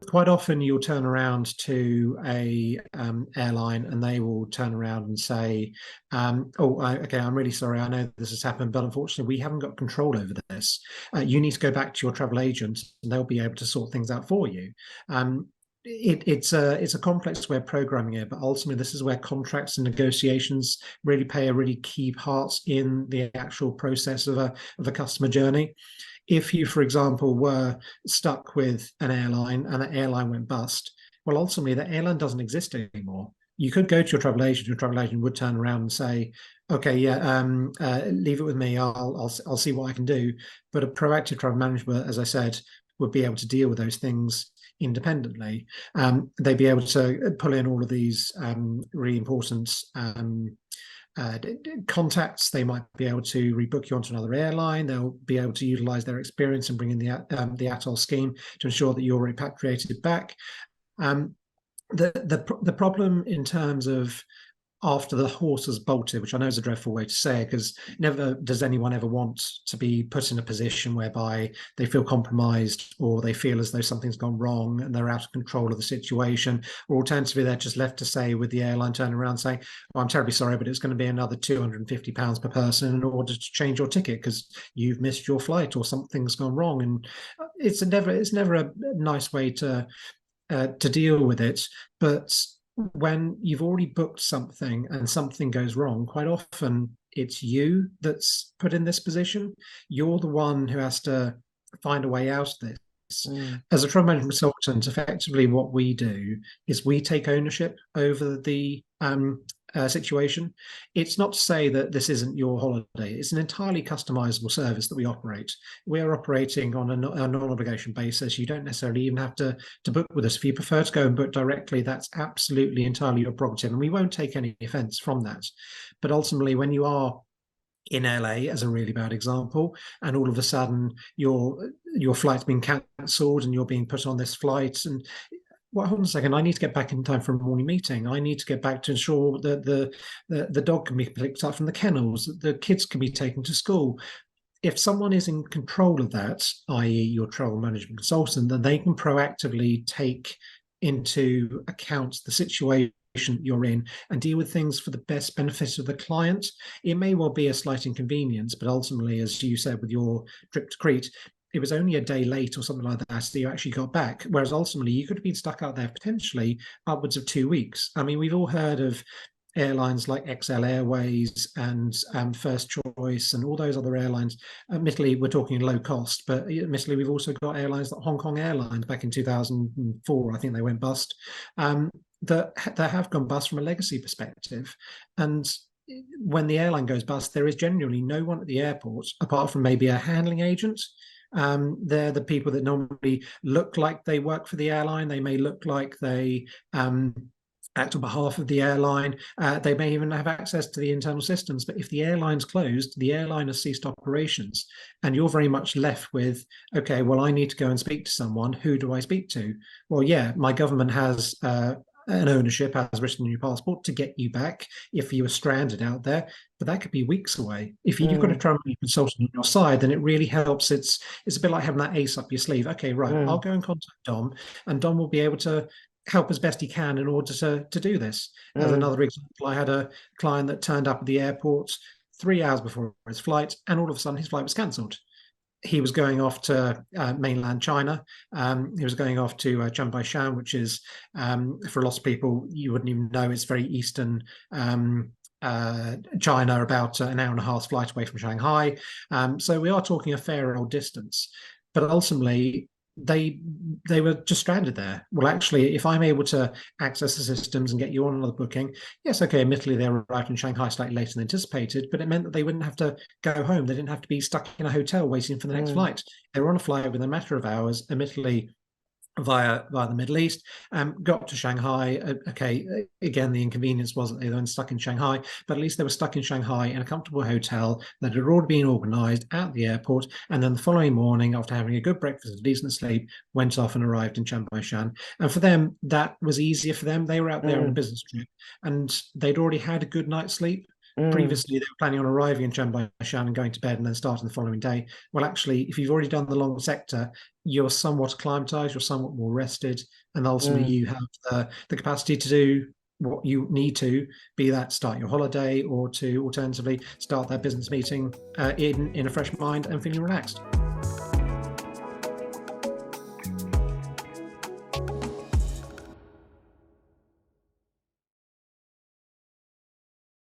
quite often you'll turn around to a airline and they will turn around and say, okay, I'm really sorry, I know this has happened, but unfortunately we haven't got control over this. You need to go back to your travel agent and they'll be able to sort things out for you. It's a complex way of programming it, but ultimately this is where contracts and negotiations really play a really key part in the actual process of a customer journey. If you, for example, were stuck with an airline and that airline went bust, well, ultimately the airline doesn't exist anymore. You could go to your travel agent would turn around and say, okay, yeah, leave it with me. I'll see what I can do. But a proactive travel manager, as I said, would be able to deal with those things independently. They'd be able to pull in all of these really important contacts. They might be able to rebook you onto another airline. They'll be able to utilize their experience and bring in the ATOL scheme to ensure that you're repatriated back. The problem in terms of after the horse has bolted, which I know is a dreadful way to say it, because never does anyone ever want to be put in a position whereby they feel compromised or they feel as though something's gone wrong and they're out of control of the situation, or alternatively they're just left to say with the airline turning around saying, well, I'm terribly sorry, but it's going to be another £250 per person in order to change your ticket because you've missed your flight or something's gone wrong. And it's never a nice way to deal with it. But when you've already booked something and something goes wrong, quite often it's you that's put in this position. You're the one who has to find a way out of this. As a travel management consultant, effectively what we do is we take ownership over the situation. It's not to say that this isn't your holiday. It's an entirely customizable service that we operate. We are operating on a non-obligation basis. You don't necessarily even have to book with us. If you prefer to go and book directly, that's absolutely entirely your prerogative, and we won't take any offense from that. But ultimately, when you are in LA, as a really bad example, and all of a sudden your flight's been cancelled and you're being put on this flight, and well, hold on a second, I need to get back in time for a morning meeting. I need to get back to ensure that the dog can be picked up from the kennels, that the kids can be taken to school. If someone is in control of that, i.e. your travel management consultant, then they can proactively take into account the situation you're in and deal with things for the best benefit of the client. It may well be a slight inconvenience, but ultimately, as you said with your trip to Crete, it was only a day late or something like that you actually got back, whereas ultimately you could have been stuck out there potentially upwards of 2 weeks. I mean, we've all heard of airlines like XL Airways and First Choice and all those other airlines. Admittedly, we're talking low cost, but admittedly, we've also got airlines like Hong Kong Airlines back in 2004. I think they went bust. That have gone bust from a legacy perspective. And when the airline goes bust, there is genuinely no one at the airport apart from maybe a handling agent. They're the people that normally look like they work for the airline. They may look like they act on behalf of the airline. They may even have access to the internal systems. But if the airline's closed, the airline has ceased operations, and you're very much left with, okay, well, I need to go and speak to someone. Who do I speak to? Well, yeah, my government has an ownership as written in your passport to get you back if you were stranded out there, but that could be weeks away. If you've got a travel consultant on your side, then it really helps. It's a bit like having that ace up your sleeve. Okay, right, I'll go and contact Dom, and Dom will be able to help as best he can in order to do this. As another example, I had a client that turned up at the airport 3 hours before his flight, and all of a sudden his flight was cancelled. He was going off to mainland China. He was going off to Shan, which is, for a lot of people, you wouldn't even know, it's very eastern China, about an hour and a half flight away from Shanghai. So we are talking a fair old distance. But ultimately, they were just stranded there. Well, actually, if I'm able to access the systems and get you on another booking, yes, okay, admittedly they arrived in Shanghai slightly later than anticipated, but it meant that they wouldn't have to go home. They didn't have to be stuck in a hotel waiting for the next flight. They were on a flight within a matter of hours, admittedly via the Middle East, got to Shanghai. Okay, again, the inconvenience was that they were stuck in Shanghai, but at least they were stuck in Shanghai in a comfortable hotel that had already been organised at the airport, and then the following morning, after having a good breakfast and decent sleep, went off and arrived in Shan. And for them, that was easier for them. They were out there on a business trip, and they'd already had a good night's sleep. Previously, they were planning on arriving in Chiang Mai-shan and going to bed and then starting the following day. Well, actually, if you've already done the long sector, you're somewhat acclimatized, you're somewhat more rested, and ultimately you have the capacity to do what you need to, be that start your holiday or to alternatively start that business meeting in a fresh mind and feeling relaxed.